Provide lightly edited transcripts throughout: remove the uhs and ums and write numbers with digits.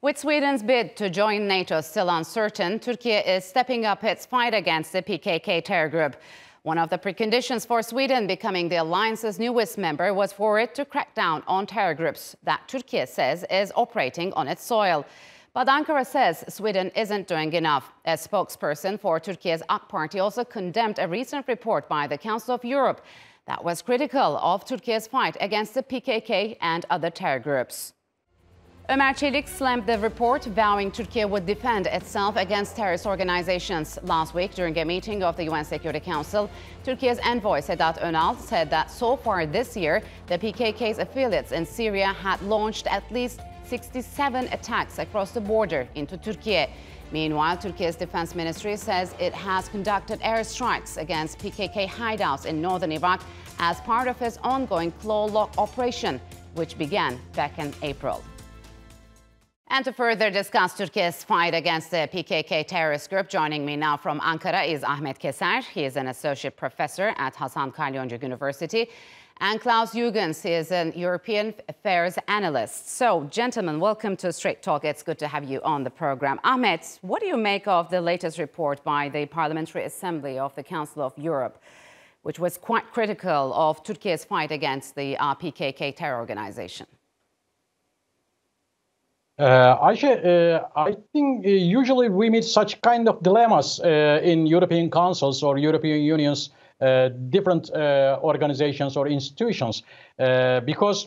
With Sweden's bid to join NATO still uncertain, Turkey is stepping up its fight against the PKK terror group. One of the preconditions for Sweden becoming the alliance's newest member was for it to crack down on terror groups that Turkey says is operating on its soil. But Ankara says Sweden isn't doing enough. A spokesperson for Turkey's AK Party also condemned a recent report by the Council of Europe that was critical of Turkey's fight against the PKK and other terror groups. Ömer Çelik slammed the report, vowing Turkey would defend itself against terrorist organizations. Last week, during a meeting of the UN Security Council, Turkey's envoy Sedat Önal said that so far this year, the PKK's affiliates in Syria had launched at least 67 attacks across the border into Turkey. Meanwhile, Turkey's defense ministry says it has conducted airstrikes against PKK hideouts in northern Iraq as part of its ongoing claw lock operation, which began back in April. And to further discuss Turkey's fight against the PKK terrorist group, joining me now from Ankara is Ahmet Keser. He is an associate professor at Hasan Kalyoncu University. And Klaus Jürgens is an European affairs analyst. So, gentlemen, welcome to Straight Talk. It's good to have you on the program. Ahmet, what do you make of the latest report by the Parliamentary Assembly of the Council of Europe, which was quite critical of Turkey's fight against the PKK terror organization? Ayşe, I think usually we meet such kind of dilemmas in European councils or European unions, different organizations or institutions, because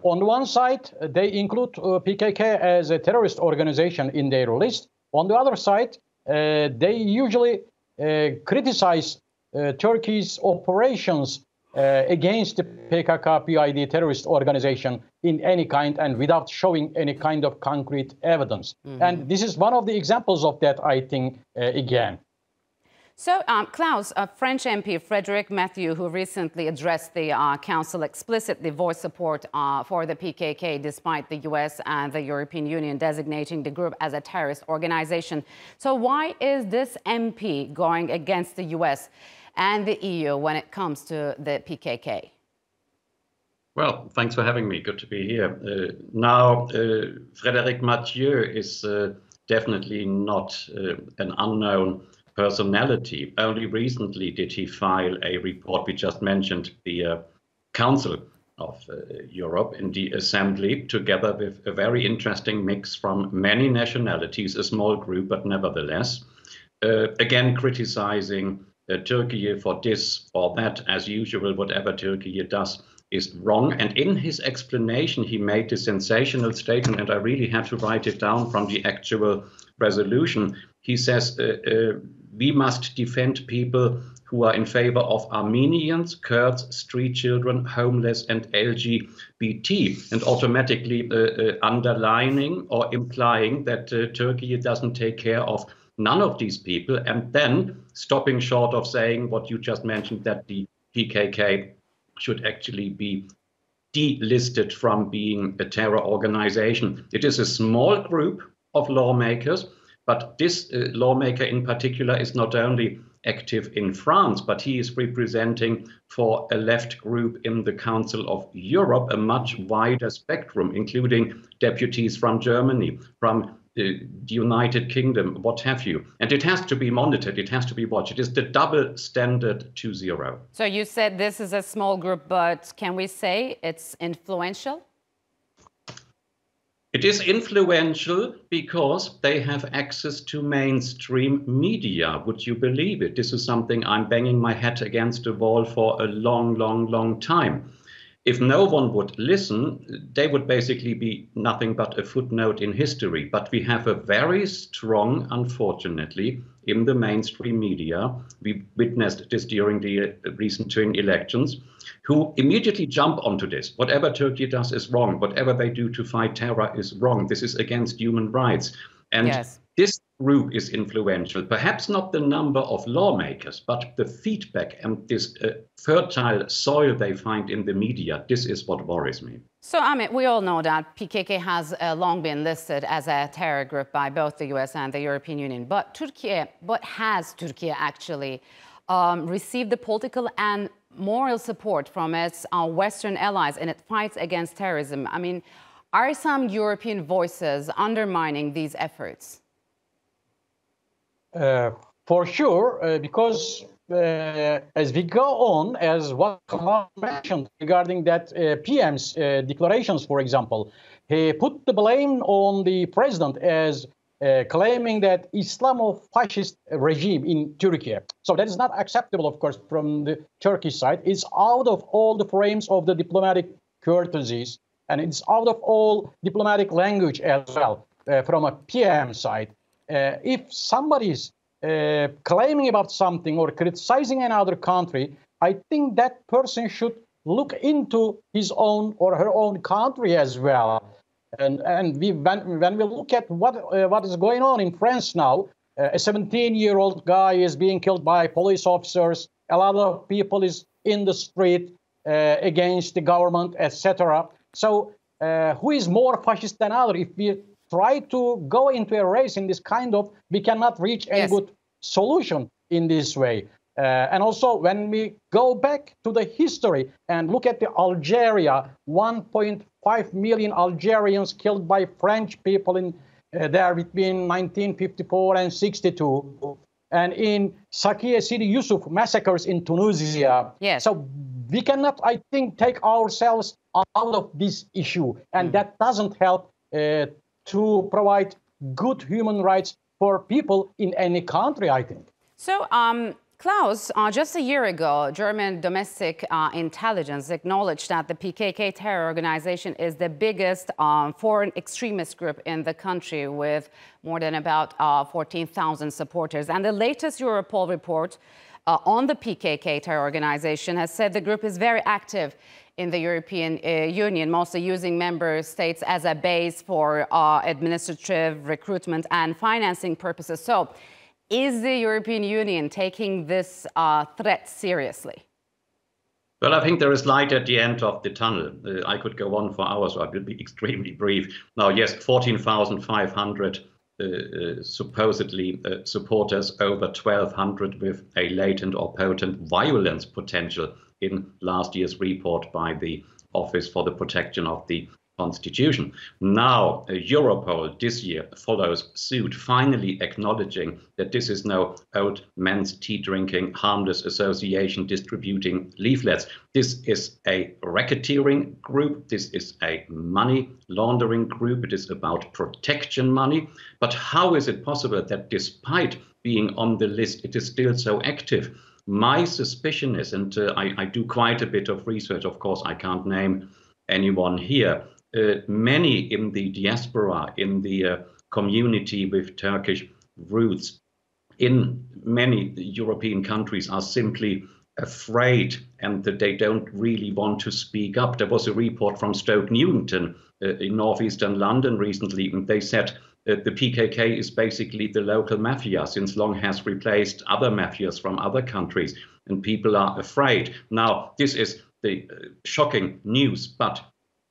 on one side, they include PKK as a terrorist organization in their list. On the other side, they usually criticize Turkey's operations against the PKK-PYD terrorist organization in any kind and without showing any kind of concrete evidence. And this is one of the examples of that, I think, again. So, Klaus, French MP Frédéric Mathieu, who recently addressed the Council, explicitly voiced support for the PKK, despite the US and the European Union designating the group as a terrorist organization. So why is this MP going against the US and the EU when it comes to the PKK? Well, thanks for having me. Good to be here. Now, Frédéric Mathieu is definitely not an unknown personality. Only recently did he file a report. We just mentioned the Council of Europe in the Assembly, together with a very interesting mix from many nationalities, a small group, but nevertheless, again criticizing Turkey for this or that. As usual, whatever Turkey does is wrong. And in his explanation, he made this sensational statement, and I really have to write it down from the actual resolution. He says, we must defend people who are in favor of Armenians, Kurds, street children, homeless, and LGBT, and automatically underlining or implying that Turkey doesn't take care of none of these people, and then stopping short of saying what you just mentioned, that the PKK should actually be delisted from being a terror organization. It is a small group of lawmakers, but this lawmaker in particular is not only active in France, but he is representing for a left group in the Council of Europe, a much wider spectrum, including deputies from Germany, from the United Kingdom, what have you. And it has to be monitored, it has to be watched. It is the double standard 2-0. So you said this is a small group, but can we say it's influential? It is influential because they have access to mainstream media. Would you believe it? This is something I'm banging my head against the wall for a long time. If no one would listen, they would basically be nothing but a footnote in history. But we have a very strong, unfortunately, in the mainstream media. We witnessed this during the recent twin elections, who immediately jump onto this. Whatever Turkey does is wrong. Whatever they do to fight terror is wrong. This is against human rights. And yes, this group is influential, perhaps not the number of lawmakers, but the feedback and this fertile soil they find in the media. This is what worries me. So, Ahmet, we all know that PKK has long been listed as a terror group by both the US and the European Union. But has Turkey actually received the political and moral support from its Western allies in its fights against terrorism? I mean, Are some European voices undermining these efforts? For sure, because as we go on, as what Kamal mentioned regarding that PM's declarations, for example, he put the blame on the president as claiming that Islamo-fascist regime in Turkey. So that is not acceptable, of course, from the Turkish side. It's out of all the frames of the diplomatic courtesies, and it's out of all diplomatic language as well from a PM side. If somebody's claiming about something or criticizing another country, I think that person should look into his own or her own country as well. And when we look at what is going on in France now, a 17-year-old guy is being killed by police officers. A lot of people is in the street against the government, etc. So who is more fascist than other? If we try to go into a race in this kind of, we cannot reach any good solution in this way. And also, when we go back to the history and look at the Algeria, 1.5 million Algerians killed by French people in there between 1954 and 62. And in Sakiye Sidi Yusuf massacres in Tunisia. Yes. So we cannot, I think, take ourselves out of this issue. And that doesn't help to provide good human rights for people in any country, I think. So, Klaus, just a year ago, German domestic intelligence acknowledged that the PKK terror organization is the biggest foreign extremist group in the country, with more than about 14,000 supporters. And the latest Europol report on the PKK terror organization has said the group is very active in the European Union, mostly using member states as a base for administrative, recruitment and financing purposes. So, is the European Union taking this threat seriously? Well, I think there is light at the end of the tunnel. I could go on for hours, so I will be extremely brief. Now, yes, 14,500 supposedly supporters, over 1,200 with a latent or potent violence potential in last year's report by the Office for the Protection of the Constitution. Now, Europol this year follows suit, finally acknowledging that this is no old man's tea drinking, harmless association distributing leaflets. This is a racketeering group. This is a money laundering group. It is about protection money. But how is it possible that despite being on the list, it is still so active? My suspicion is, and I do quite a bit of research, of course, I can't name anyone here, many in the diaspora, in the community with Turkish roots, in many European countries are simply afraid and that they don't really want to speak up. There was a report from Stoke Newington in northeastern London recently, and they said the PKK is basically the local mafia, since long has replaced other mafias from other countries, and people are afraid. Now, this is the shocking news, but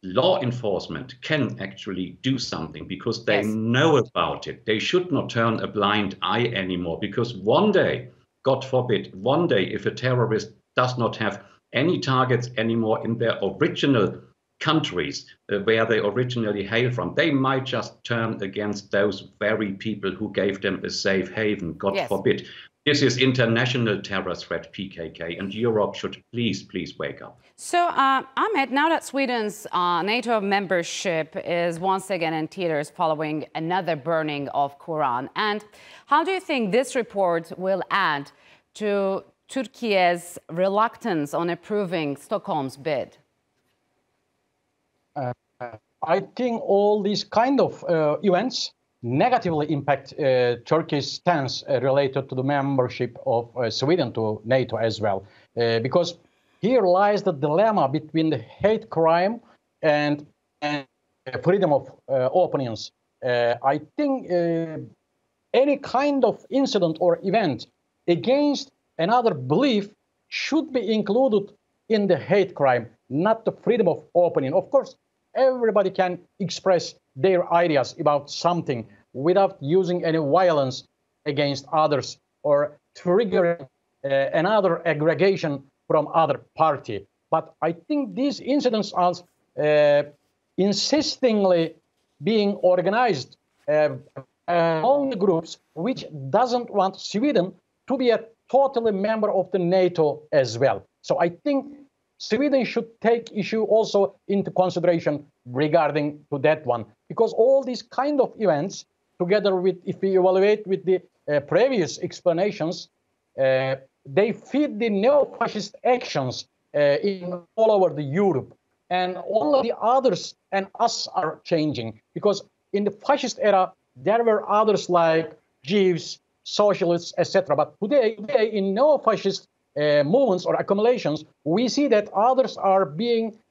law enforcement can actually do something because they know about it. They should not turn a blind eye anymore, because one day, God forbid, one day, if a terrorist does not have any targets anymore in their original countries where they originally hail from, they might just turn against those very people who gave them a safe haven, God forbid. This is international terror threat, PKK, and Europe should please wake up. So, Ahmet, now that Sweden's NATO membership is once again in teeters following another burning of Quran, and how do you think this report will add to Turkey's reluctance on approving Stockholm's bid? I think all these kind of events negatively impact Turkey's stance related to the membership of Sweden to NATO as well. Because here lies the dilemma between the hate crime and freedom of opinions. I think any kind of incident or event against another belief should be included in the hate crime, not the freedom of opinion. Of course, everybody can express their ideas about something without using any violence against others or triggering another aggregation from other party. But I think these incidents are insistingly being organized among the groups which doesn't want Sweden to be a totally member of the NATO as well. So I think Sweden should take issue also into consideration regarding to that one, because all these kind of events, together with, if we evaluate with the previous explanations, they feed the neo-fascist actions in all over the Europe. And only the others and us are changing, because in the fascist era, there were others like Jews, socialists, etc. But today in neo-fascist movements or accumulations, we see that others are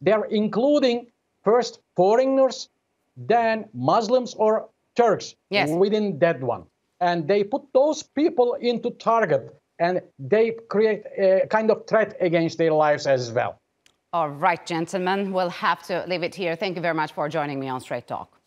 they're including first foreigners, then Muslims or Turks within that one. And they put those people into target, and they create a kind of threat against their lives as well. All right, gentlemen, we'll have to leave it here. Thank you very much for joining me on Straight Talk.